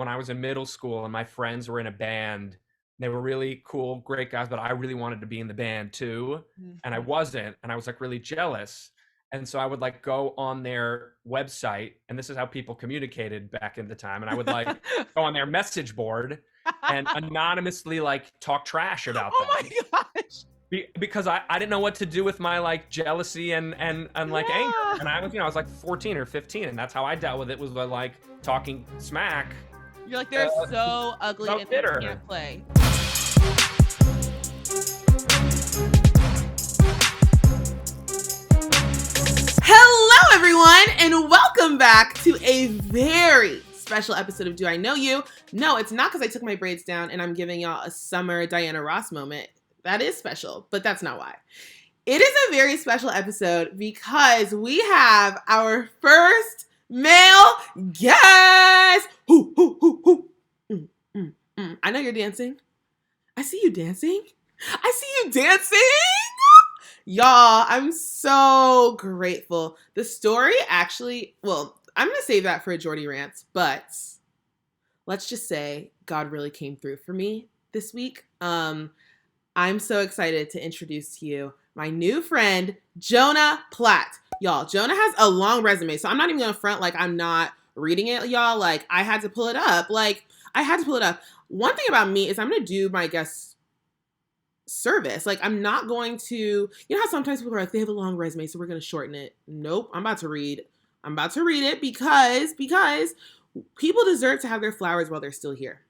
when I was in middle school and my friends were in a band. They were really cool, great guys, but I really wanted to be in the band too. And I Mhm. wasn't. And I was like really jealous. And so I would like go on their website, and this is how people communicated back in the time. And I would like go on their message board and anonymously like talk trash about Oh them my gosh. because I didn't know what to do with my like jealousy and like anger. Yeah. And I was like 14 or 15, and that's how I dealt with it, was by like talking smack. You're like, uh, they're so ugly so and they bitter. can't play. Hello, everyone, and welcome back to a very special episode of Do I Know You? No, it's not because I took my braids down and I'm giving y'all a summer Diana Ross moment. That is special, but that's not why. It is a very special episode because we have our first male guest. Hoo, hoo, hoo, hoo. I know you're dancing. I see you dancing. I see you dancing. Y'all, I'm so grateful. The story actually, well, I'm going to save that for a Jordy rant, but let's just say God really came through for me this week. I'm so excited to introduce to you my new friend, Jonah Platt. Y'all, Jonah has a long resume, so I'm not even going to front like I'm not reading it, y'all. Like, I had to pull it up. One thing about me is I'm going to do my guest service. Like, I'm not going to, you know how sometimes people are like, they have a long resume, so we're going to shorten it. Nope, I'm about to read it because people deserve to have their flowers while they're still here.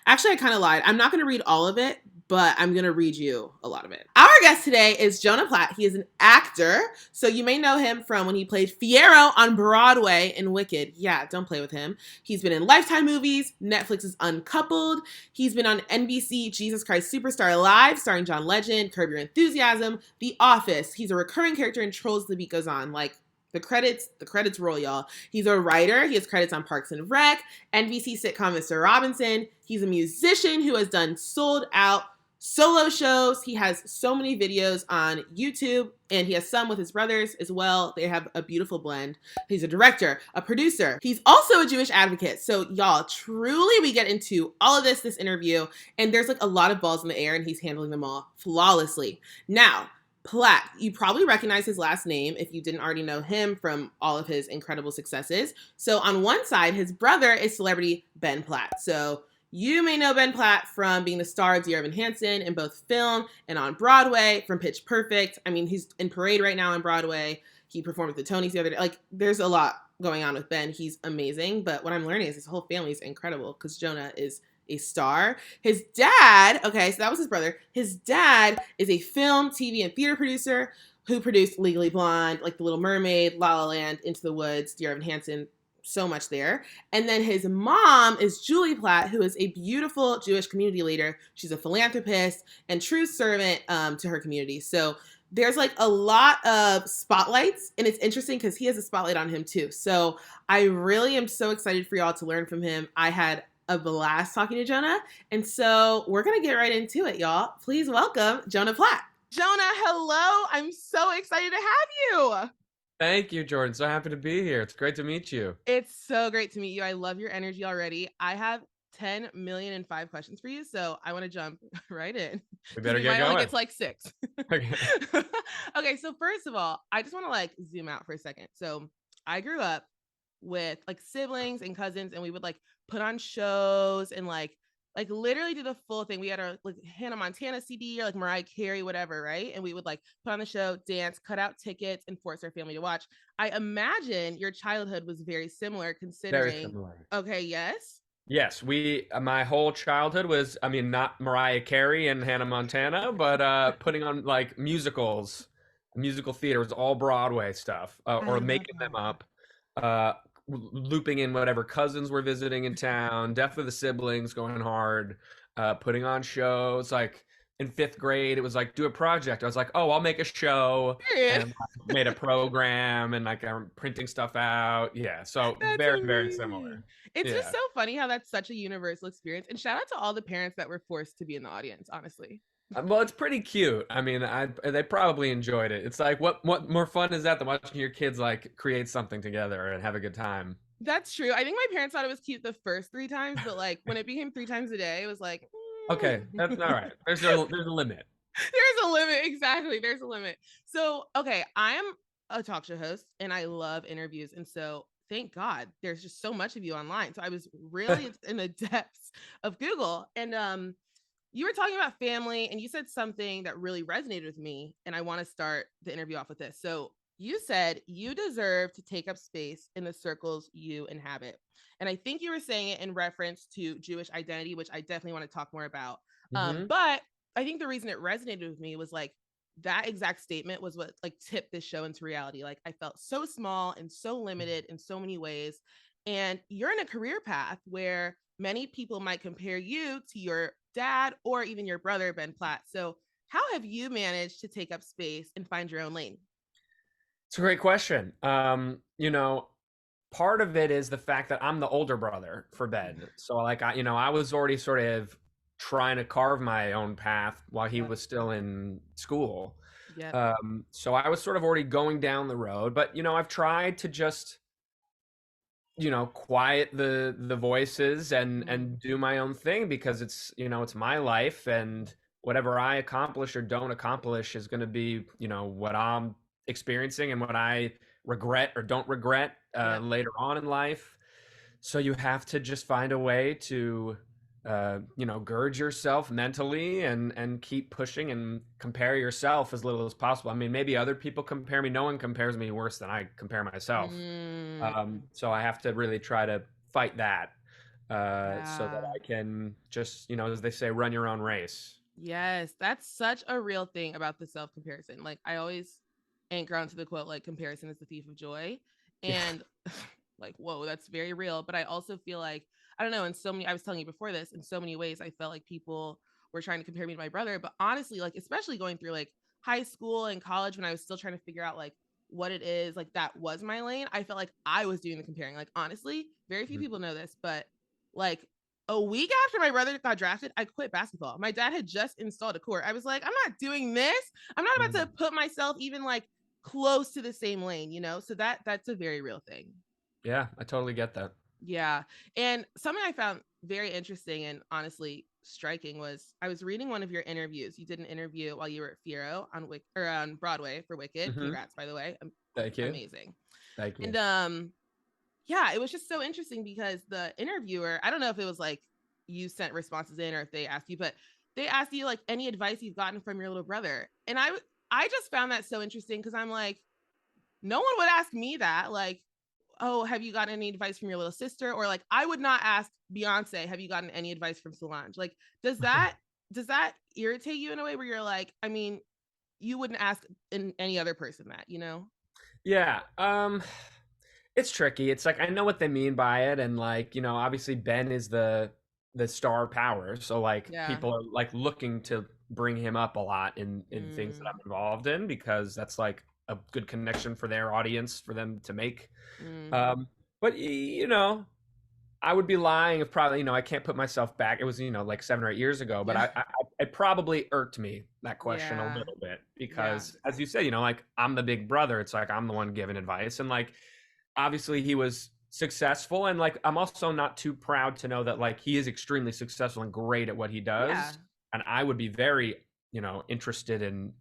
Actually, I kind of lied. I'm not going to read all of it, but I'm going to read you a lot of it. Our guest today is Jonah Platt. He is an actor, so you may know him from when he played Fiyero on Broadway in Wicked. Yeah, don't play with him. He's been in Lifetime movies, Netflix's Uncoupled. He's been on NBC Jesus Christ Superstar Live, starring John Legend, Curb Your Enthusiasm, The Office. He's a recurring character in Trolls The Beat Goes On. Like, the credits roll, y'all. He's a writer. He has credits on Parks and Rec, NBC sitcom Mr. Robinson. He's a musician who has done sold out solo shows. He has so many videos on YouTube, and he has some with his brothers as well. They have a beautiful blend. He's a director, a producer. He's also a Jewish advocate. So y'all, truly, we get into all of this interview, and there's like a lot of balls in the air, and he's handling them all flawlessly. Now, Platt, you probably recognize his last name if you didn't already know him from all of his incredible successes. So on one side, his brother is celebrity Ben Platt. So you may know Ben Platt from being the star of Dear Evan Hansen in both film and on Broadway, from Pitch Perfect. I mean, he's in Parade right now on Broadway. He performed at the Tonys the other day. Like, there's a lot going on with Ben. He's amazing. But what I'm learning is his whole family is incredible because Jonah is a star. His dad, okay, so that was his brother. His dad is a film, TV, and theater producer who produced Legally Blonde, like The Little Mermaid, La La Land, Into the Woods, Dear Evan Hansen, so much there. And then his mom is Julie Platt, who is a beautiful Jewish community leader. She's a philanthropist and true servant to her community. So there's like a lot of spotlights, and it's interesting because he has a spotlight on him too. So I really am so excited for y'all to learn from him. I had a blast talking to Jonah. And so we're going to get right into it, y'all. Please welcome Jonah Platt. Jonah, hello. I'm so excited to have you. Thank you, Jordan. So happy to be here. It's great to meet you. It's so great to meet you. I love your energy already. I have 10,000,005 questions for you, so I want to jump right in. We better we get might going. only get to like 6. Okay. Okay, so first of all, I just want to like zoom out for a second. So I grew up with like siblings and cousins, and we would like put on shows and like literally do the full thing. We had our like Hannah Montana CD or like Mariah Carey, whatever, right? And we would like put on the show, dance, cut out tickets, and force our family to watch. I imagine your childhood was very similar, considering. Very similar. Okay, yes. Yes, my whole childhood was, I mean, not Mariah Carey and Hannah Montana, but putting on like musicals, musical theater. It was all Broadway stuff, or making them up, looping in whatever cousins were visiting in town, definitely the siblings going hard, putting on shows. Like in 5th grade, it was like, do a project. I was like, oh, I'll make a show. Period. And made a program, and like I'm printing stuff out. Yeah, so That's very, very amazing. similar. It's Yeah. just so funny how that's such a universal experience. And shout out to all the parents that were forced to be in the audience, honestly. Well, it's pretty cute. I mean, they probably enjoyed it. It's like, what more fun is that than watching your kids like create something together and have a good time? That's true. I think my parents thought it was cute the first 3 times, but like when it became 3 times a day, it was like, Okay, that's all right. There's a limit. there's a limit. Exactly. There's a limit. So, okay, I am a talk show host and I love interviews. And so, thank God there's just so much of you online. So, I was really in the depths of Google. And you were talking about family and you said something that really resonated with me. And I want to start the interview off with this. So, you said you deserve to take up space in the circles you inhabit. And I think you were saying it in reference to Jewish identity, which I definitely want to talk more about. Hmm. But I think the reason it resonated with me was like that exact statement was what like tipped this show into reality. Like I felt so small and so limited in so many ways. And you're in a career path where many people might compare you to your dad or even your brother, Ben Platt. So, how have you managed to take up space and find your own lane? It's a great question. Part of it is the fact that I'm the older brother for Ben. So like I was already sort of trying to carve my own path while he Yep. was still in school. Yep. So I was sort of already going down the road, but I've tried to just quiet the voices and do my own thing because it's my life, and whatever I accomplish or don't accomplish is going to be what I'm experiencing and what I regret or don't regret Yep. later on in life. So you have to just find a way to gird yourself mentally and keep pushing and compare yourself as little as possible. I mean, maybe other people compare me. No one compares me worse than I compare myself. Mm, So I have to really try to fight that so that yeah. I can just, as they say, run your own race. Yes, that's such a real thing about the self comparison. Like I always anchor onto the quote, like comparison is the thief of joy. Yeah. And like, whoa, that's very real. But I also feel like, I don't know, in so many, I was telling you before this, in so many ways, I felt like people were trying to compare me to my brother. But honestly, like, especially going through like high school and college when I was still trying to figure out like what it is, like that was my lane. I felt like I was doing the comparing. Like, honestly, very few Mhm. people know this, but like a week after my brother got drafted, I quit basketball. My dad had just installed a court. I was like, I'm not doing this. I'm not about Mm. to put myself even like close to the same lane, you know? So that's a very real thing. Yeah, I totally get that. Yeah. And something I found very interesting and honestly striking was I was reading one of your interviews. You did an interview while you were at Fiero on or on Broadway for Wicked. Hmm. Congrats, by the way. Thank you. Amazing. Thank you. And yeah, it was just so interesting because the interviewer, I don't know if it was like you sent responses in or if they asked you, but they asked you like any advice you've gotten from your little brother. And I just found that so interesting because I'm like, no one would ask me that. Like, oh, have you gotten any advice from your little sister? Or like, I would not ask Beyonce, have you gotten any advice from Solange? Like, does that irritate you in a way where you're like, I mean, you wouldn't ask any other person that, you know? Yeah. It's tricky. It's like I know what they mean by it, and like obviously Ben is the star power, so like Yeah. people are like looking to bring him up a lot in things that Mm, I'm involved in because that's like a good connection for their audience for them to make. mm, But I would be lying if probably I can't put myself back. It was like 7 or 8 years ago, but yeah. it probably irked me that question a Yeah. little bit Yeah. because as you say, like I'm the big brother. It's like I'm the one giving advice, and like obviously he was successful, and like I'm also not too proud to know that like he is extremely successful and great at what he Yeah. does, and I would be very interested in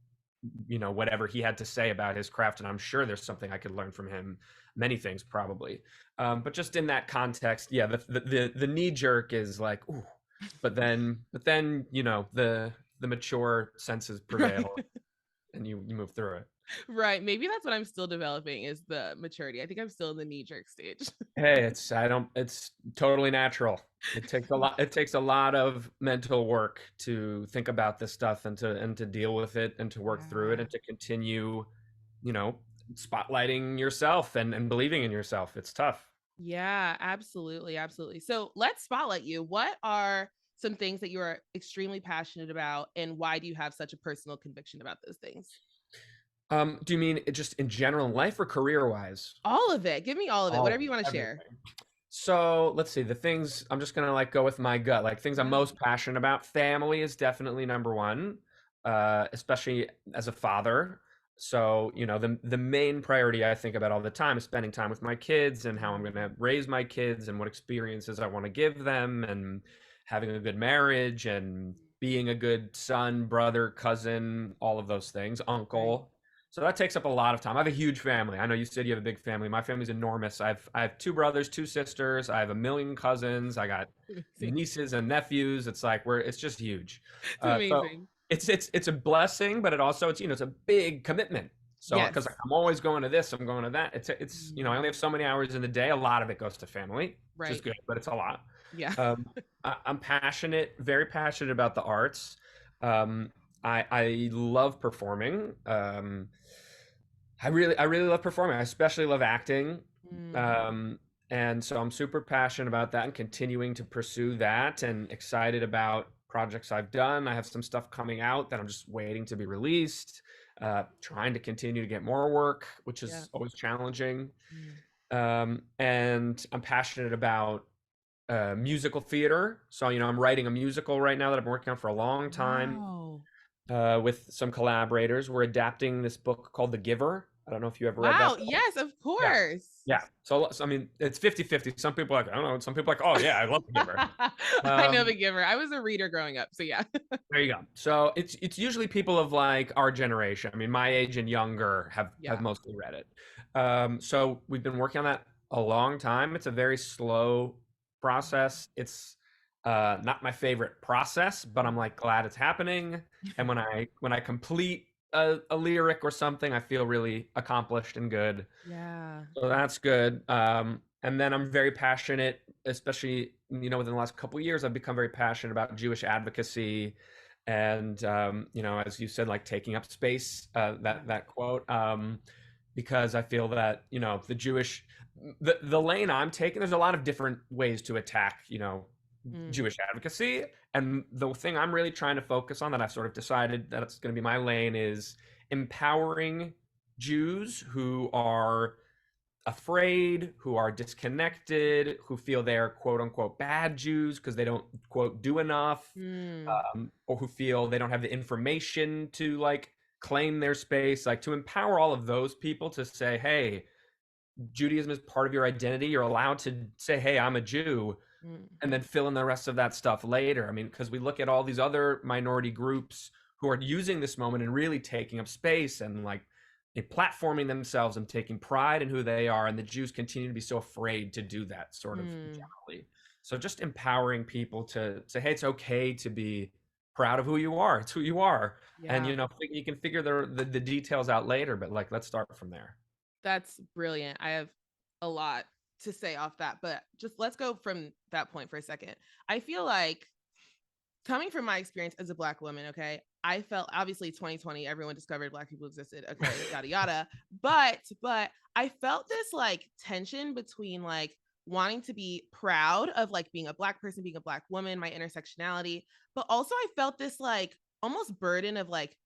whatever he had to say about his craft, and I'm sure there's something I could learn from him, many things probably. But just in that context, yeah, the knee jerk is like ooh, but then the mature senses Right. prevail and you move through it. Right. Maybe that's what I'm still developing is the maturity. I think I'm still in the knee jerk stage. Hey, it's totally natural. It takes a lot of mental work to think about this stuff and to deal with it and to work through it Yeah. and to continue, you know, spotlighting yourself and believing in yourself. It's tough. Yeah, absolutely. Absolutely. So let's spotlight you. What are some things that you are extremely passionate about, and why do you have such a personal conviction about those things? Do you mean just in general in life or career wise? All of it. Give me all of it. All Whatever of you want to share. everything. So let's see. The things I'm just gonna like go with my gut. Like things I'm Yeah. most passionate about. Family is definitely number one, especially as a father. So, the main priority I think about all the time is spending time with my kids and how I'm going to raise my kids and what experiences I want to give them, and having a good marriage and being a good son, brother, cousin, all of those things, Right. uncle. So that takes up a lot of time. I have a huge family. I know you said you have a big family. My family's enormous. I have two brothers, two sisters. I have a million cousins. I got Amazing. nieces and nephews. It's like it's just huge. It's So amazing. it's a blessing, but it's a big commitment. So because Yes. I'm always going to this, I'm going to that. I only Mm. have so many hours in the day. A lot of it goes to family, which is Right. good, but it's a lot. Yeah. Um, I'm passionate, very passionate about the arts. Um, I love performing. I really love performing. I especially love acting. Mm. Um, and so I'm super passionate about that and continuing to pursue that, and excited about projects I've done. I have some stuff coming out that I'm just waiting to be released. Trying to continue to get more work, which Yeah. is always challenging. Mm. And I'm passionate about musical theater. So, I'm writing a musical right now that I've been working on for a long time, Wow. with some collaborators. We're adapting this book called The Giver. I don't know if you ever read Wow. that book. Yes, of Yeah. course. Yeah. So I mean, it's 50-50. Some people are like, I don't know. Some people are like, oh, yeah, I love The Giver. I know The Um, Giver. I was a reader growing up, so yeah. there you go. So it's usually people of like our generation. I mean, my age and younger have Yeah. mostly read it. So we've been working on that a long time. It's a very slow process. It's not my favorite process, but I'm like glad it's happening. And when I complete a lyric or something, I feel really accomplished and good. Yeah. So that's good. And then I'm very passionate, especially, within the last couple of years, I've become very passionate about Jewish advocacy, and, as you said, like taking up space, that quote, because I feel that, the lane I'm taking, there's a lot of different ways to attack, Mm. Jewish advocacy. And the thing I'm really trying to focus on, that I've sort of decided that it's going to be my lane, is empowering Jews who are afraid, who are disconnected, who feel they're quote unquote bad Jews because they don't quote do enough, Mm. or who feel they don't have the information to like claim their space, like to empower all of those people to say, hey, Judaism is part of your identity. You're allowed to say, hey, I'm a Jew, Mm. and then fill in the rest of that stuff later. I mean, because we look at all these other minority groups who are using this moment and really taking up space and like platforming themselves and taking pride in who they are, and the Jews continue to be so afraid to do that, sort of Mm. generally. So just empowering people to say, hey, it's okay to be proud of who you are. It's who you are, and Yeah. you can figure the details out later. But like, let's start from there. That's brilliant. I have a lot to say off that, but just let's go from that point for a second. I feel like coming from my experience as a Black woman, okay, I felt obviously 2020, everyone discovered Black people existed, okay, yada yada. But I felt this like tension between like wanting to be proud of like being a Black person, being a Black woman, my intersectionality, but also I felt this like almost burden of like,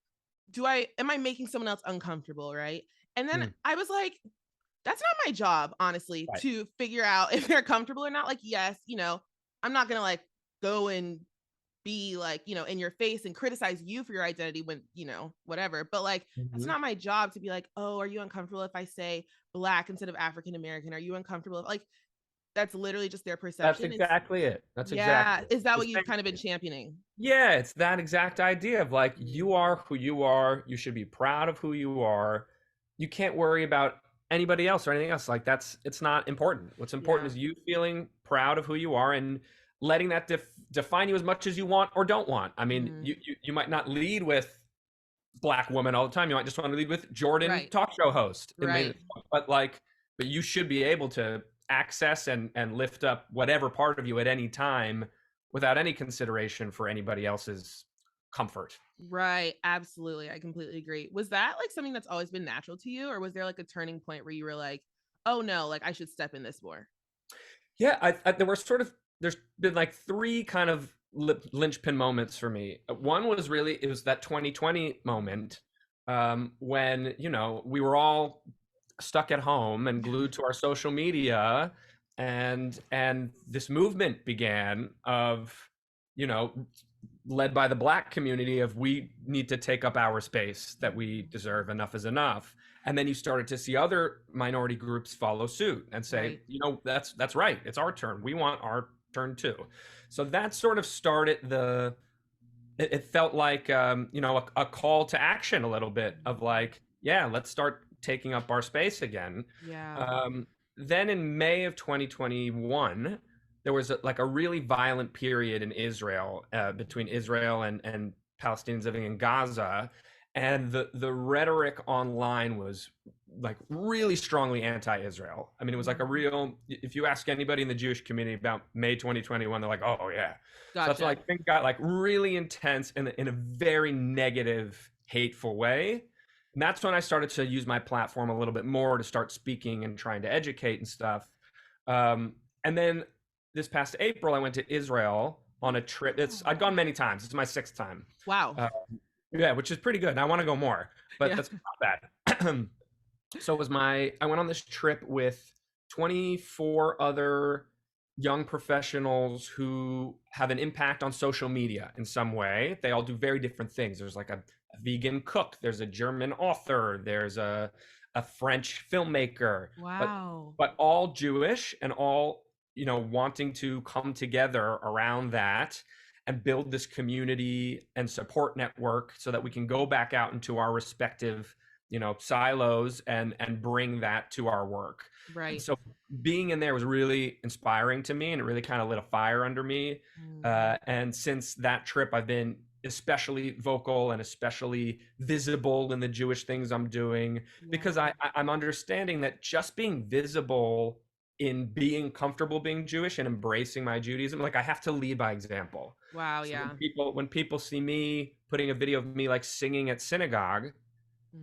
am I making someone else uncomfortable, right? And then Hmm. I was like, that's not my job, honestly, Right. to figure out if they're comfortable or not. Like, yes, I'm not gonna like go and be like, in your face and criticize you for your identity when, whatever. But like, that's Mhm. not my job to be like, oh, are you uncomfortable if I say Black instead of African American? Are you uncomfortable? Like, that's literally just their That's perception. exactly it. That's exactly Yeah. it. Is that The what you've same kind of been thing. championing? Yeah, it's that exact idea of like, Mm. you are who you are. You should be proud of who you are. You can't worry about anybody else or anything else. Like, it's not important. What's important Yeah. is you feeling proud of who you are, and letting that define you as much as you want or don't want. I mean, Mm. you might not lead with Black woman all the time. You might just want to lead with Jordan Right. talk show host. Right. But like, but you should be able to access and lift up whatever part of you at any time without any consideration for anybody else's comfort. Right. Absolutely. I completely agree. Was that like something that's always been natural to you? Or was there like a turning point where you were like, oh no, like I should step in this more? Yeah, there were there's been like three kind of linchpin moments for me. One was really, it was that 2020 moment, when we were all stuck at home and glued to our social media, and this movement began of you know, led by the Black community of we need to take up our space that we deserve, enough is enough. And then you started to see other minority groups follow suit and say, Right. you know, that's right, it's our turn, we want our turn too. So that sort of started it felt like you know, a call to action a little bit of like, yeah, let's start taking up our space again. Yeah. Then in May of 2021, there was like a really violent period in Israel, between Israel and Palestinians living in Gaza, and the rhetoric online was like really strongly anti-Israel. I mean, it was like a real. If you ask anybody in the Jewish community about May 2021, they're like, "Oh yeah." So that's Gotcha. like things got like really intense in a very negative, hateful way. And that's when I started to use my platform a little bit more to start speaking and trying to educate and stuff. And then this past April, I went to Israel on a trip. I'd gone many times. It's my 6th time. Wow. Yeah, which is pretty good. And I want to go more, but Yeah. that's not bad. So it was I went on this trip with 24 other young professionals who have an impact on social media in some way. They all do very different things. There's like a vegan cook, there's a German author, there's a French filmmaker, Wow. but all Jewish and all, you know, wanting to come together around that and build this community and support network so that we can go back out into our respective, you know, silos and bring that to our work. Right. And so being in there was really inspiring to me, and it really kind of lit a fire under me. And since that trip, I've been especially vocal and especially visible in the Jewish things I'm doing, because I'm understanding that just being visible in being comfortable being Jewish and embracing my Judaism, like I have to lead by example. Wow. So Yeah. when people see me putting a video of me like singing at synagogue,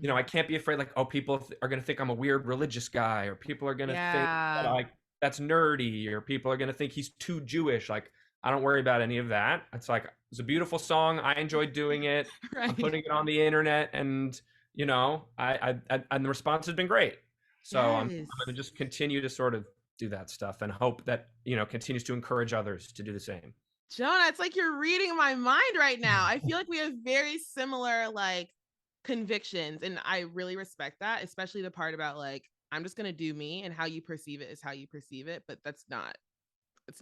you know, I can't be afraid like, oh, people are going to think I'm a weird religious guy, or people are going to think that like that's nerdy, or people are going to think he's too Jewish. Like, I don't worry about any of that. It's like, it's a beautiful song. I enjoyed doing it. Right. I'm putting it on the internet, and you know, I and the response has been great. So I'm going to just continue to sort of do that stuff and hope that, you know, continues to encourage others to do the same. Jonah, it's like you're reading my mind right now. I feel like we have very similar like convictions, and I really respect that, especially the part about like, I'm just going to do me, and how you perceive it is how you perceive it, but it's not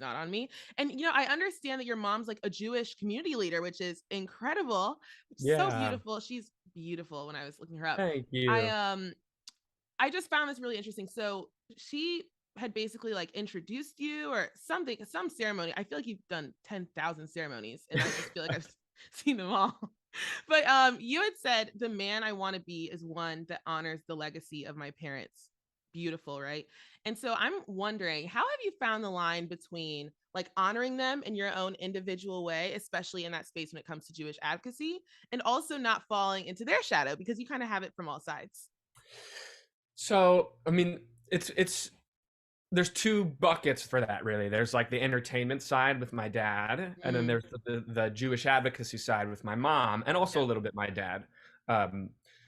on me. And you know, I understand that your mom's like a Jewish community leader, which is incredible. So beautiful. She's beautiful. When I was looking her up, Thank you. I just found this really interesting. So she had basically like introduced you or something, some ceremony. I feel like you've done 10,000 ceremonies, and I just feel like I've seen them all. But you had said the man I want to be is one that honors the legacy of my parents. Beautiful, right? And so I'm wondering, how have you found the line between like honoring them in your own individual way, especially in that space when it comes to Jewish advocacy, and also not falling into their shadow, because you kind of have it from all sides? So, I mean, it's there's 2 buckets for that, really. There's like the entertainment side with my dad, and then there's the Jewish advocacy side with my mom, and also a little bit my dad.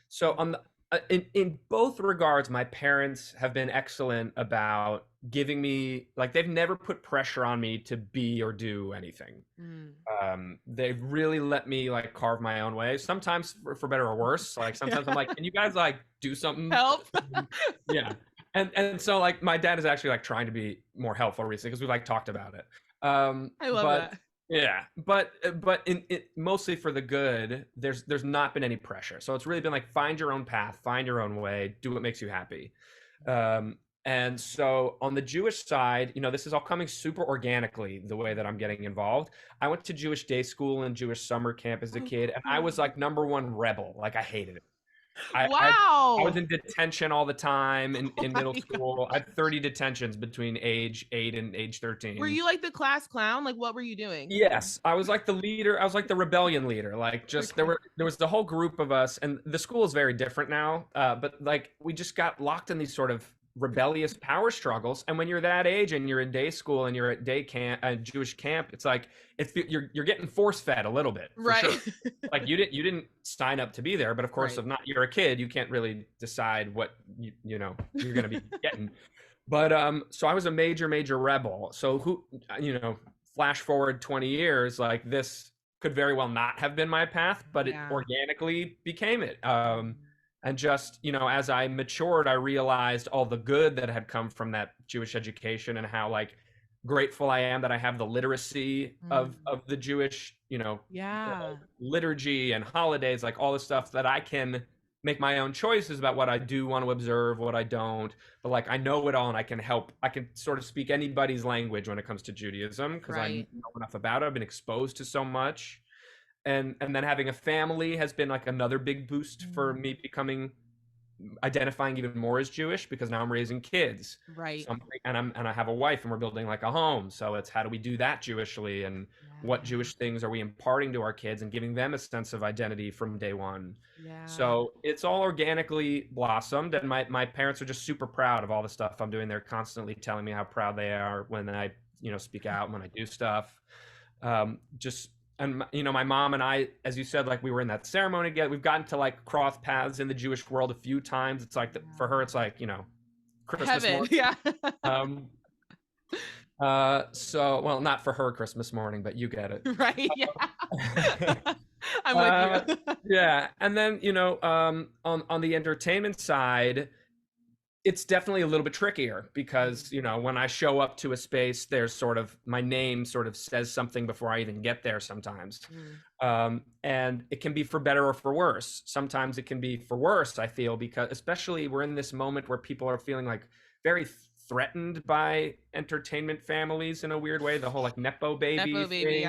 So on the in both regards, my parents have been excellent about giving me, like, they've never put pressure on me to be or do anything. They've really let me like carve my own way, sometimes for better or worse. Like sometimes I'm like, can you guys like do something? Help. Yeah. And so like my dad is actually like trying to be more helpful recently, because we like talked about it. I love that. Yeah, but in it mostly for the good. There's not been any pressure, so it's really been like, find your own path, find your own way, do what makes you happy. And so on the Jewish side, you know, this is all coming super organically, the way that I'm getting involved. I went to Jewish day school and Jewish summer camp as a kid, and I was like #1 rebel. Like I hated it. I was in detention all the time in middle school. I had 30 detentions between age 8 and age 13. Were you like the class clown? Like, what were you doing? Yes, I was like the leader. I was like the rebellion leader. Like, just there was the whole group of us, and the school is very different now. But like, we just got locked in these sort of rebellious power struggles. And when you're that age and you're in day school and you're at day camp, Jewish camp, it's like you're getting force fed a little bit, right? Sure. Like you didn't sign up to be there, but of course, if not, you're a kid, you can't really decide what you know you're gonna be getting. But so I was a major rebel. So who, you know, flash forward 20 years, like this could very well not have been my path, but it organically became it. And just, as I matured, I realized all the good that had come from that Jewish education, and how like grateful I am that I have the literacy of the Jewish, liturgy and holidays, like all the stuff that I can make my own choices about what I do want to observe, what I don't. But like I know it all, and I can sort of speak anybody's language when it comes to Judaism, because I know enough about it. I've been exposed to so much. And then having a family has been like another big boost for me identifying even more as Jewish, because now I'm raising kids, and I have a wife, and we're building like a home. So it's, how do we do that Jewishly, and what Jewish things are we imparting to our kids and giving them a sense of identity from day one? So it's all organically blossomed, and my parents are just super proud of all the stuff I'm doing. They're constantly telling me how proud they are when I speak out, when I do stuff. And my mom and I, as you said, like we were in that ceremony together. We've gotten to like cross paths in the Jewish world a few times. It's like for her, it's like Christmas heaven, morning. So, well, not for her Christmas morning, but you get it, right? Yeah, I'm with you. Yeah, and then on the entertainment side, it's definitely a little bit trickier, because when I show up to a space, there's sort of my name sort of says something before I even get there sometimes. And it can be for better or for worse. Sometimes it can be for worse, I feel, because especially we're in this moment where people are feeling like very threatened by entertainment families in a weird way. The whole like nepo baby thing,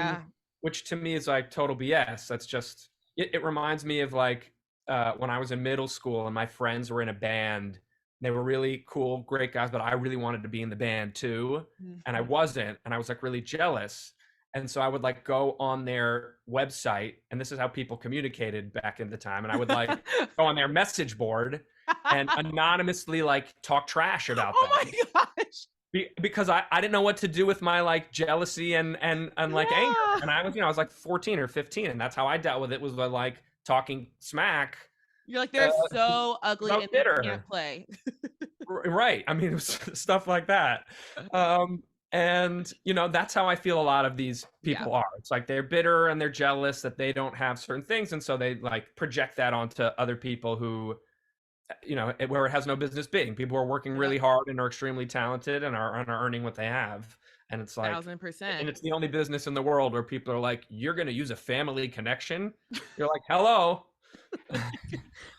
which to me is like total BS. That's just it reminds me of like when I was in middle school and my friends were in a band. They were really cool, great guys, but I really wanted to be in the band too. And I wasn't, and I was like really jealous. And so I would like go on their website, and this is how people communicated back in the time. And I would like go on their message board and anonymously like talk trash about them. Oh my gosh. Because I didn't know what to do with my like jealousy and like anger. And I was like 14 or 15, and that's how I dealt with it, was by like talking smack. You're like, they're so ugly and they can't play. Right. I mean, it was stuff like that. And that's how I feel a lot of these people are. It's like they're bitter and they're jealous that they don't have certain things, and so they like project that onto other people who, where it has no business being. People are working really hard and are extremely talented and are earning what they have. And it's like 1000%. And it's the only business in the world where people are like, you're going to use a family connection. You're like, hello.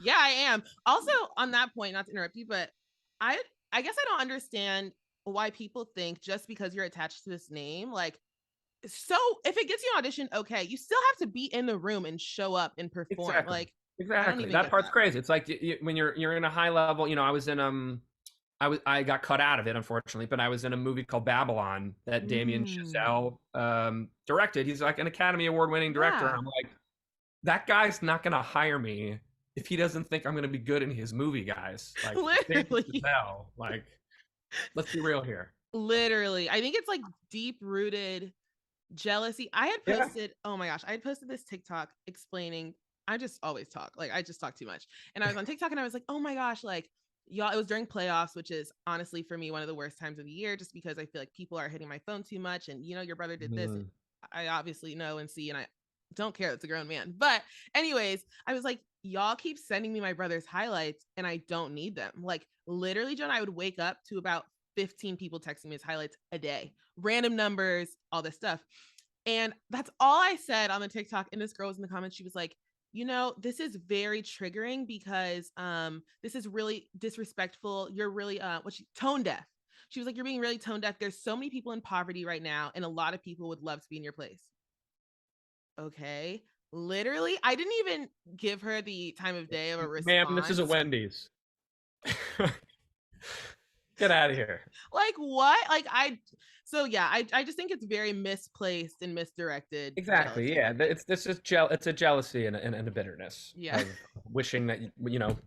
Yeah, I am. Also, on that point, not to interrupt you, but I guess I don't understand why people think just because you're attached to this name, like, so if it gets you an audition, okay, you still have to be in the room and show up and perform. Exactly. That part's crazy. It's like when you're in a high level. I was in I got cut out of it, unfortunately, but I was in a movie called Babylon that Damien Chazelle directed. He's like an Academy Award winning director. And I'm like, that guy's not going to hire me if he doesn't think I'm going to be good in his movie, guys. Like, literally. Like, let's be real here. Literally. I think it's like deep rooted jealousy. I had posted, oh my gosh, I had posted this TikTok explaining, I just always talk. Like, I just talk too much. And I was on TikTok and I was like, oh my gosh, like, y'all, it was during playoffs, which is honestly for me one of the worst times of the year, just because I feel like people are hitting my phone too much. And your brother did this. I obviously know and see, and I don't care. It's a grown man. But anyways, I was like, y'all keep sending me my brother's highlights and I don't need them. Like, literally, Jonah, I would wake up to about 15 people texting me his highlights a day, random numbers, all this stuff. And that's all I said on the TikTok. And this girl was in the comments. She was like, this is very triggering because this is really disrespectful. You're really tone deaf. She was like, you're being really tone deaf. There's so many people in poverty right now, and a lot of people would love to be in your place. Okay. Literally, I didn't even give her the time of day of a response. Ma'am, this is a Wendy's. Get out of here. Like, what? Like, I just think it's very misplaced and misdirected. Exactly. Jealousy. Yeah. It's a jealousy and a bitterness. Yeah. Of wishing that,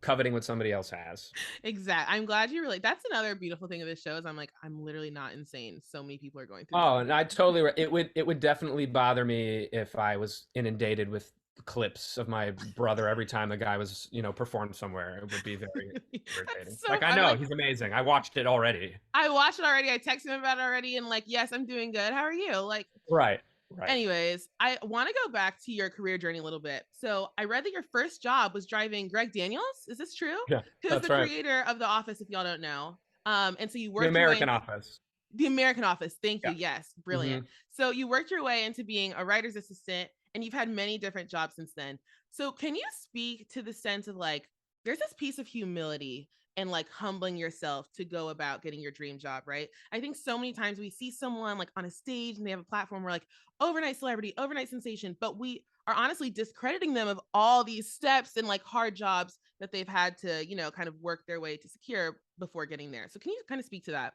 coveting what somebody else has. Exactly. I'm glad you relate. That's another beautiful thing of this show is I'm like, I'm literally not insane. So many people are going through. Oh, and I totally, it would definitely bother me if I was inundated with clips of my brother every time the guy was, performed somewhere. It would be very irritating. So Like, I know he's amazing. I watched it already. I watched it already. I texted him about it already, and like, yes, I'm doing good. How are you? Like, Right. anyways, I want to go back to your career journey a little bit. So I read that your first job was driving Greg Daniels. Is this true? Yeah, Who's that's the right. creator of The Office, if y'all don't know. And so you The worked American Office. The American Office. Thank you. Yeah. Yes, brilliant. So you worked your way into being a writer's assistant, and you've had many different jobs since then. So can you speak to the sense of like, there's this piece of humility and like humbling yourself to go about getting your dream job, right? I think so many times we see someone like on a stage and they have a platform, we're like, overnight celebrity, overnight sensation, but we are honestly discrediting them of all these steps and like hard jobs that they've had to, kind of work their way to secure before getting there. So can you kind of speak to that?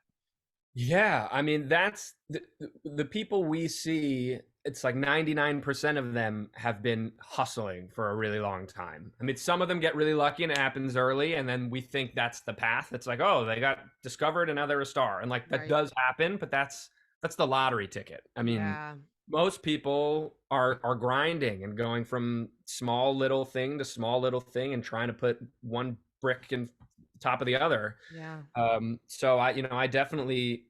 Yeah, I mean, that's the people we see. It's like 99% of them have been hustling for a really long time. I mean, some of them get really lucky and it happens early, and then we think that's the path. It's like, oh, they got discovered and now they're a star, and like that Right. does happen, but that's the lottery ticket. I mean, Yeah. most people are grinding and going from small little thing to small little thing and trying to put one brick in top of the other. Yeah. So I definitely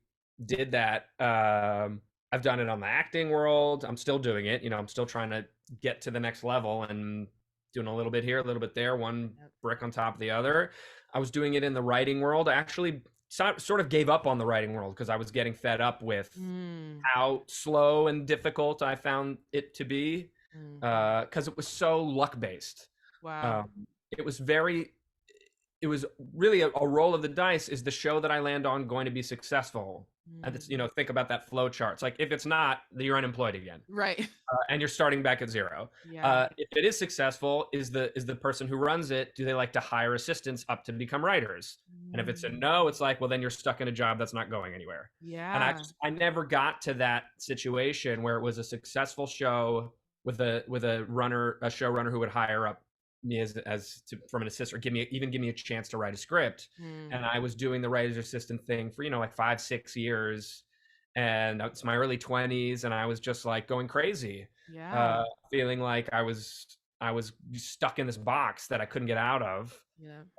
did that. I've done it on the acting world. I'm still doing it. I'm still trying to get to the next level and doing a little bit here, a little bit there, one brick on top of the other. I was doing it in the writing world. I actually sort of gave up on the writing world because I was getting fed up with how slow and difficult I found it to be, because it was so luck based. Wow. It was really a roll of the dice. Is the show that I land on going to be successful? And it's, think about that flow chart. It's like, if it's not, you're unemployed again, Right. and you're starting back at zero. Yeah. If it is successful, is the person who runs it, do they like to hire assistants up to become writers? And if it's a no, it's like, well, then you're stuck in a job that's not going anywhere. Yeah. And I never got to that situation where it was a successful show with a showrunner who would hire up me from an assistant, or give me a chance to write a script. And I was doing the writer's assistant thing for like 5-6 years, and it's my early 20s, and I was just like going crazy, feeling like I was stuck in this box that I couldn't get out of.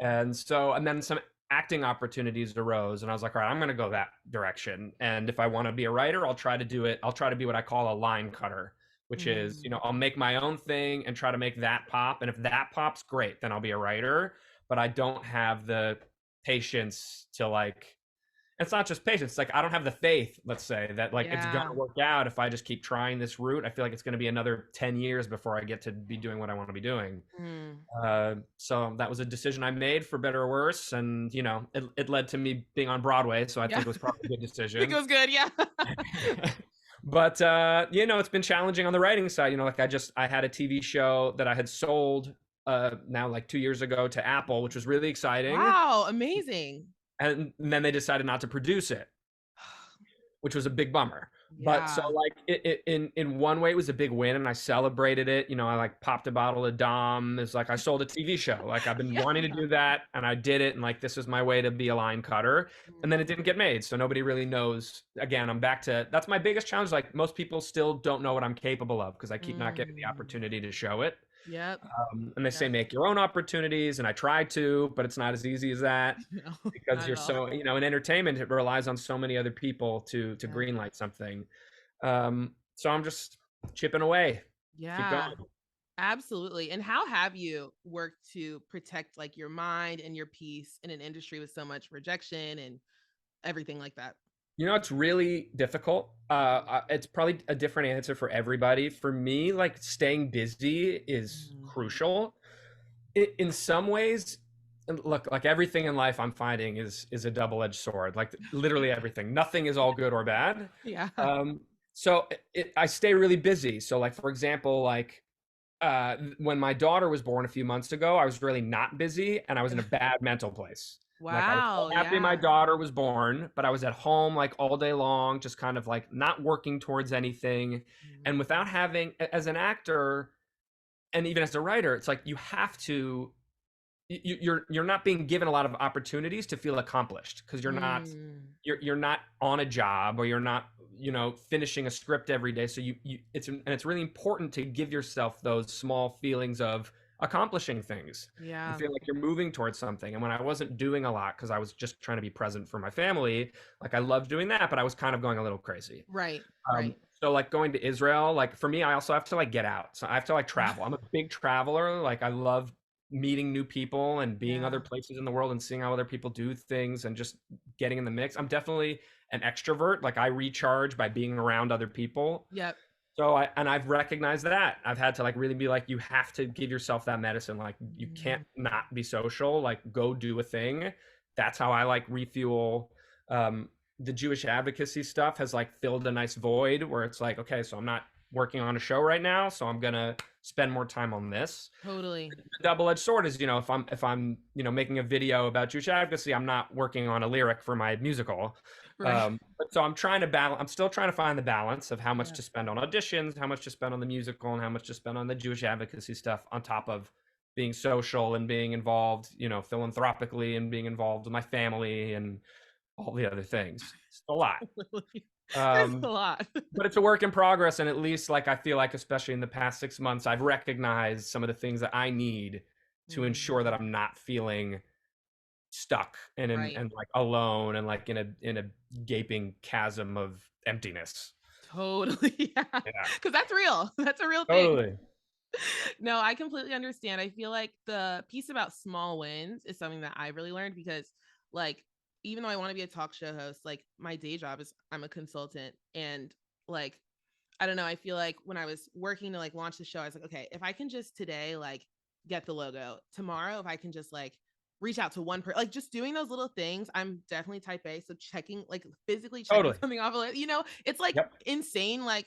And then some acting opportunities arose, and I was like, all right, I'm going to go that direction, and if I want to be a writer, I'll try to be what I call a line cutter, which is, I'll make my own thing and try to make that pop. And if that pops, great, then I'll be a writer. But I don't have the patience to it's not just patience. It's like, I don't have the faith, let's say, that it's going to work out if I just keep trying this route. I feel like it's going to be another 10 years before I get to be doing what I want to be doing. So that was a decision I made, for better or worse. And, it led to me being on Broadway. So I think it was probably a good decision. I think it was good. Yeah. But, it's been challenging on the writing side. I had a TV show that I had sold now like 2 years ago to Apple, which was really exciting. Wow, amazing. And then they decided not to produce it, which was a big bummer. But so in one way it was a big win, and I celebrated it. I popped a bottle of Dom. It's like I sold a TV show. I've been wanting to do that, and I did it, and this is my way to be a line cutter. And then it didn't get made, so nobody really knows. Again, I'm back to, that's my biggest challenge. Most people still don't know what I'm capable of because I keep not getting the opportunity to show it. Yep. And they say make your own opportunities, and I try to, but it's not as easy as that. No, because you're so, in entertainment, it relies on so many other people to greenlight something. So I'm just chipping away. Yeah. Keep going. Absolutely. And how have you worked to protect your mind and your peace in an industry with so much rejection and everything like that? It's really difficult. It's probably a different answer for everybody. For me, staying busy is crucial. In some ways, look, everything in life I'm finding is a double-edged sword. Literally everything. Nothing is all good or bad. Yeah. So I stay really busy. So for example, when my daughter was born a few months ago, I was really not busy, and I was in a bad mental place. Wow. I was so happy my daughter was born, but I was at home all day long, just kind of not working towards anything. And without having, as an actor and even as a writer, it's you have to, you're not being given a lot of opportunities to feel accomplished, because you're not on a job, or you're not finishing a script every day. So it's really important to give yourself those small feelings of accomplishing things and Yeah. feel like you're moving towards something. And when I wasn't doing a lot because I was just trying to be present for my family, like I loved doing that, but I was kind of going a little crazy. Right. Um, Right. so like going to Israel, like for me, I also have to like get out. So I have to like travel. I'm a big traveler. Like I love meeting new people and being Yeah. other places in the world and seeing how other people do things and just getting in the mix. I'm definitely an extrovert. Like I recharge by being around other people. Yep. So I've recognized that. I've had to like really be like, you have to give yourself that medicine. Like you can't not be social. Like go do a thing. That's how I like refuel. The Jewish advocacy stuff has like filled a nice void where it's like, okay, so I'm not working on a show right now, so I'm gonna spend more time on this. Totally. The double-edged sword is, if I'm making a video about Jewish advocacy, I'm not working on a lyric for my musical. Right. But so I'm trying to balance. I'm still trying to find the balance of how much Yeah. to spend on auditions, how much to spend on the musical, and how much to spend on the Jewish advocacy stuff, on top of being social and being involved, philanthropically and being involved with my family and all the other things. It's a lot. There's a lot. But it's a work in progress. And at least like, I feel like, especially in the past 6 months, I've recognized some of the things that I need to ensure that I'm not feeling stuck and Right. and like alone and like in a gaping chasm of emptiness. Totally. Yeah. Yeah, Because that's real. That's a real thing. totally. No, I completely understand. I feel like the piece about small wins is something that I really learned because, like, even though I want to be a talk show host, like, my day job is I'm a consultant. And, like, I don't know. I feel like when I was working to like launch the show, I was like, okay, if I can just today, like, get the logo, tomorrow, if I can just like reach out to one person, like just doing those little things, I'm definitely type A. So checking, like physically checking Totally. something off of it, it's like Yep. insane. Like,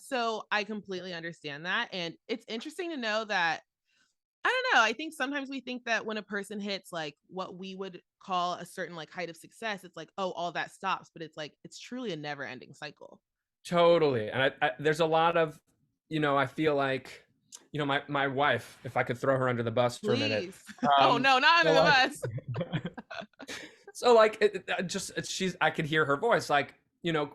so I completely understand that. And it's interesting to know that, I don't know. I think sometimes we think that when a person hits like what we would call a certain like height of success, it's like, oh, all that stops. But it's like, it's truly a never ending cycle. Totally. And there's a lot of, I feel like, my wife, if I could throw her under the bus for a minute. Please. Oh, no, not So under the like, bus. so like I could hear her voice. Like,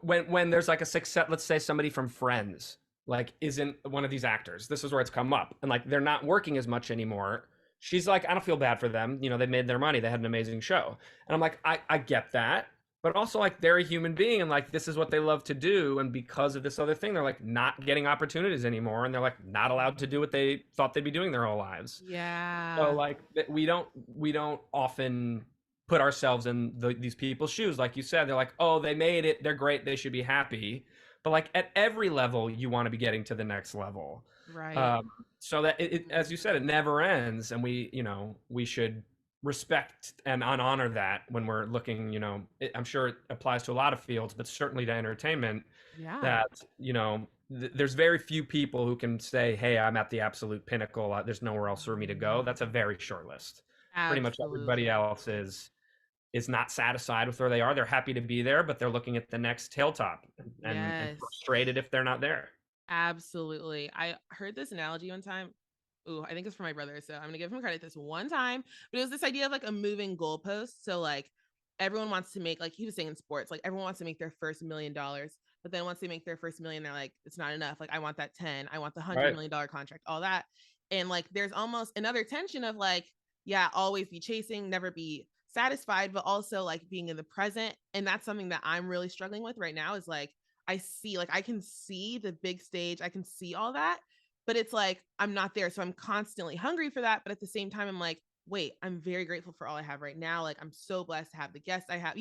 when there's like a success, let's say somebody from Friends, like isn't one of these actors. This is where it's come up. And like, they're not working as much anymore. She's like, I don't feel bad for them. They made their money. They had an amazing show. And I'm like, I get that. But also like they're a human being and like this is what they love to do. And because of this other thing, they're like not getting opportunities anymore. And they're like not allowed to do what they thought they'd be doing their whole lives. So Yeah. like we don't often put ourselves in these people's shoes. Like you said, they're like, oh, they made it. They're great. They should be happy. But like at every level, you want to be getting to the next level. Right. So that as you said, it never ends. And we should respect and honor that when we're looking, I'm sure it applies to a lot of fields, but certainly to entertainment, Yeah. that, there's very few people who can say, hey, I'm at the absolute pinnacle. There's nowhere else for me to go. That's a very short list. Pretty much everybody Absolutely. else is not satisfied with where they are. They're happy to be there, but they're looking at the next hilltop and Yes. frustrated if they're not there. Absolutely. I heard this analogy one time. Ooh, I think it's for my brother. So I'm gonna give him credit this one time. But it was this idea of like a moving goalpost. So like everyone wants to make, like he was saying in sports, like everyone wants to make their first $1 million. But then once they make their first million, they're like, it's not enough. Like I want that 10, I want the $100 Right. million contract, all that. And like there's almost another tension of like, yeah, always be chasing, never be satisfied, but also like being in the present. And that's something that I'm really struggling with right now is like I can see the big stage, I can see all that, but it's like I'm not there. So I'm constantly hungry for that. But at the same time, I'm like, wait, I'm very grateful for all I have right now. Like I'm so blessed to have the guests I have,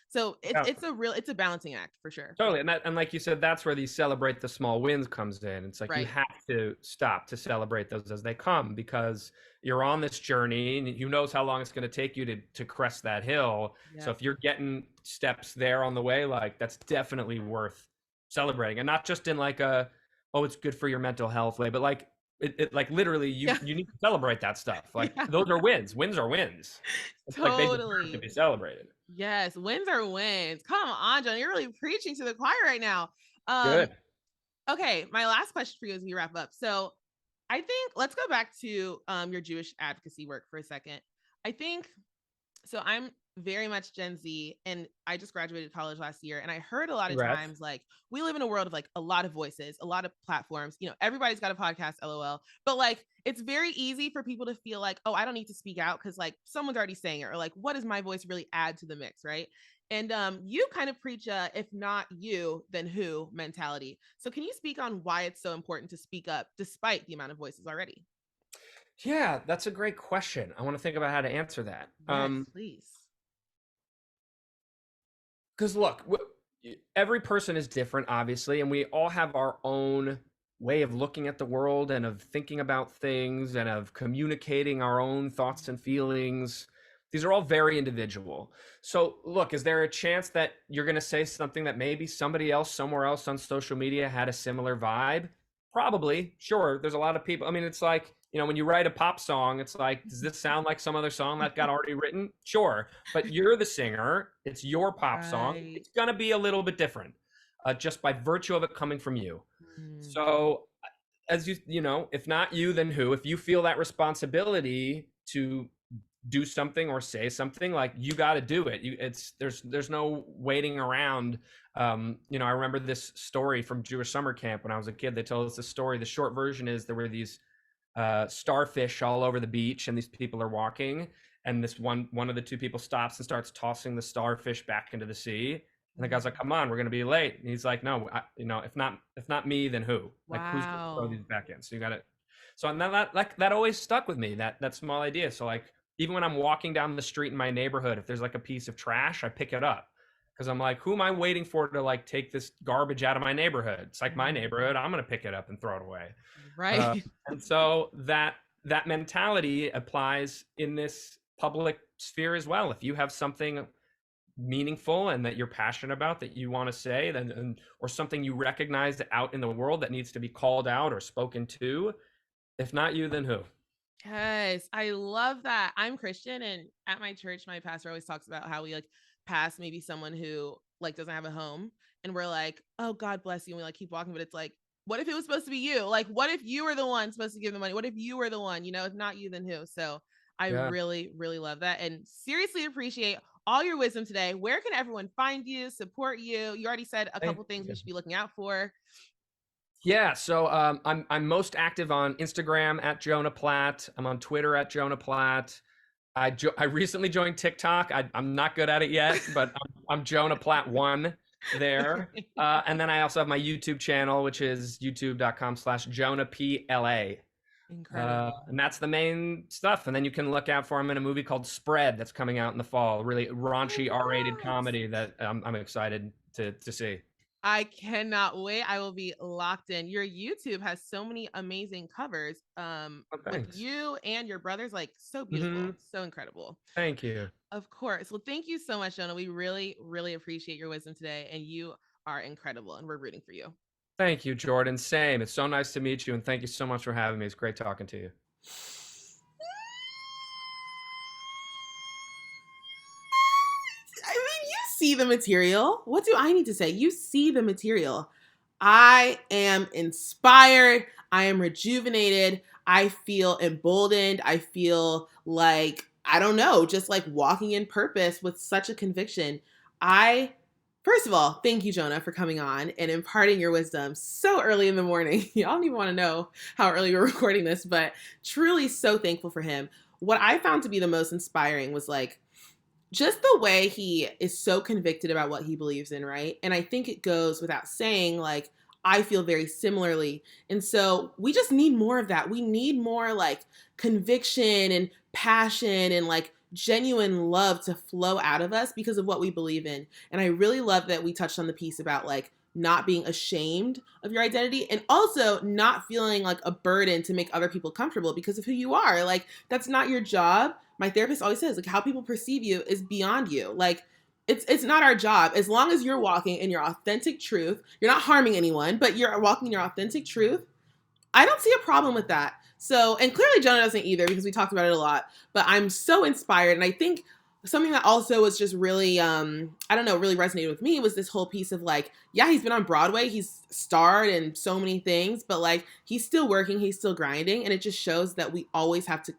So Yeah. it's a balancing act for sure. Totally. And like you said, that's where the celebrate the small wins comes in. It's like you Right. have to stop to celebrate those as they come because you're on this journey and who knows how long it's going to take you to crest that hill. So Yep. if you're getting steps there on the way, like that's definitely worth celebrating. And not just in like oh, it's good for your mental health way, but like it like literally Yeah. you need to celebrate that stuff. Like Yeah. those are wins. Wins are wins. It's like they deserve to be Totally. celebrated. Yes. Wins are wins. Come on, John. You're really preaching to the choir right now. Um, Good. okay. My last question for you as we wrap up. So I think let's go back to your Jewish advocacy work for a second. I think so. very much Gen Z, and I just graduated college last year, and I heard a lot of Congrats. times like we live in a world of like a lot of voices, a lot of platforms. Everybody's got a podcast, lol. But like it's very easy for people to feel like, oh, I don't need to speak out because like someone's already saying it, or like, what does my voice really add to the mix, right? And you kind of preach a if not you, then who mentality. So can you speak on why it's so important to speak up despite the amount of voices already? Yeah, that's a great question. I want to think about how to answer that. Yes, please. Because look, every person is different, obviously, and we all have our own way of looking at the world and of thinking about things and of communicating our own thoughts and feelings. These are all very individual. So, look, is there a chance that you're going to say something that maybe somebody else somewhere else on social media had a similar vibe? Probably, sure. There's a lot of people. I mean, it's like, when you write a pop song, it's like, does this sound like some other song that got already written? Sure. But you're the singer. It's your pop song. Right. It's going to be a little bit different just by virtue of it coming from you. Mm. So, as if not you, then who? If you feel that responsibility to do something or say something, like, you got to do it. There's no waiting around. I remember this story from Jewish summer camp when I was a kid. They told us this story. The short version is there were these starfish all over the beach, and these people are walking, and this one of the two people stops and starts tossing the starfish back into the sea, and the guy's like, come on, we're gonna be late, and he's like, no, if not me, then who? Like, who's gonna throw these back in? So you got it. So, and that always stuck with me, that small idea. So like, even when I'm walking down the street in my neighborhood, if there's like a piece of trash, I pick it up, because I'm like, who am I waiting for to like take this garbage out of my neighborhood? It's like my neighborhood. I'm gonna pick it up and throw it away. Right. And so that mentality applies in this public sphere as well. If you have something meaningful and that you're passionate about that you want to say, then or something you recognize out in the world that needs to be called out or spoken to, if not you, then who? Yes, I love that. I'm Christian, and at my church, my pastor always talks about how we like pass maybe someone who like doesn't have a home, and we're like, "Oh, God bless you," and we like keep walking, but it's like, what if it was supposed to be you? Like, what if you were the one supposed to give the money? What if you were the one? If not you, then who? So I Yeah. really, really love that, and seriously appreciate all your wisdom today. Where can everyone find you, support you? You already said a couple things we should be looking out for. Yeah, so I'm most active on Instagram at Jonah Platt. I'm on Twitter at Jonah Platt. I recently joined TikTok. I'm not good at it yet, but I'm Jonah Platt 1 there. And then I also have my YouTube channel, which is youtube.com/JonahPLA. Incredible. And that's the main stuff. And then you can look out for, I'm in a movie called Spread that's coming out in the fall. Really raunchy R-rated comedy that I'm excited to see. I cannot wait. I will be locked in. Your YouTube has so many amazing covers with you and your brothers, like so beautiful, so incredible. Thank you. Of course. Well, thank you so much, Jonah. We really, really appreciate your wisdom today, and you are incredible, and we're rooting for you. Thank you, Jordan. Same. It's so nice to meet you, and thank you so much for having me. It's great talking to you. I mean, you see the material. What do I need to say? You see the material. I am inspired. I am rejuvenated. I feel emboldened. I feel like, I don't know, just like walking in purpose with such a conviction. First of all, thank you, Jonah, for coming on and imparting your wisdom so early in the morning. Y'all don't even want to know how early we're recording this, but truly so thankful for him. What I found to be the most inspiring was like, just the way he is so convicted about what he believes in, right? And I think it goes without saying, like, I feel very similarly. And so we just need more of that. We need more like conviction and passion and like genuine love to flow out of us because of what we believe in. And I really love that we touched on the piece about like not being ashamed of your identity and also not feeling like a burden to make other people comfortable because of who you are. Like, that's not your job. My therapist always says, like, how people perceive you is beyond you. Like, it's not our job. As long as you're walking in your authentic truth, you're not harming anyone, but you're walking in your authentic truth. I don't see a problem with that. So, and clearly Jonah doesn't either because we talked about it a lot, but I'm so inspired. And I think something that also was just really, really resonated with me was this whole piece of like, yeah, he's been on Broadway. He's starred in so many things, but like, he's still working, he's still grinding. And it just shows that we always have to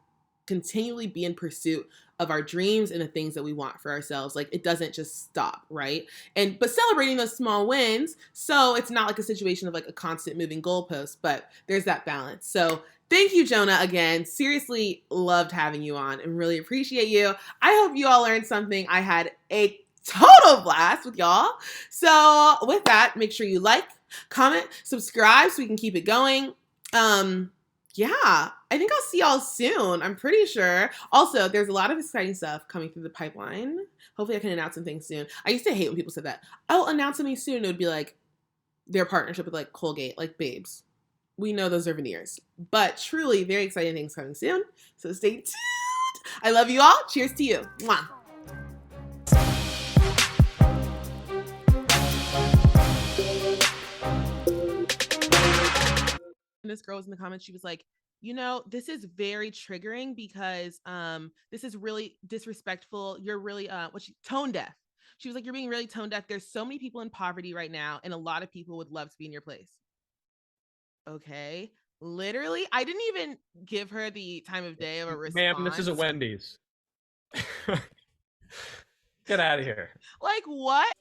continually be in pursuit of our dreams and the things that we want for ourselves. Like, it doesn't just stop, right? But celebrating those small wins, so it's not like a situation of like a constant moving goalpost, but there's that balance. So thank you, Jonah, again. Seriously loved having you on and really appreciate you. I hope you all learned something. I had a total blast with y'all. So with that, make sure you like, comment, subscribe so we can keep it going. Yeah, I think I'll see y'all soon. I'm pretty sure. Also, there's a lot of exciting stuff coming through the pipeline. Hopefully I can announce some things soon. I used to hate when people said that. I'll announce something soon. It would be like their partnership with like Colgate, like babes. We know those are veneers. But truly, very exciting things coming soon. So stay tuned. I love you all. Cheers to you. Mwah. This girl was in the comments. She was like, you know, this is very triggering because this is really disrespectful. You're really tone deaf. She was like, you're being really tone deaf. There's so many people in poverty right now, and a lot of people would love to be in your place. Okay. Literally, I didn't even give her the time of day of a response. Ma'am, this is a Wendy's. Get out of here. Like, what?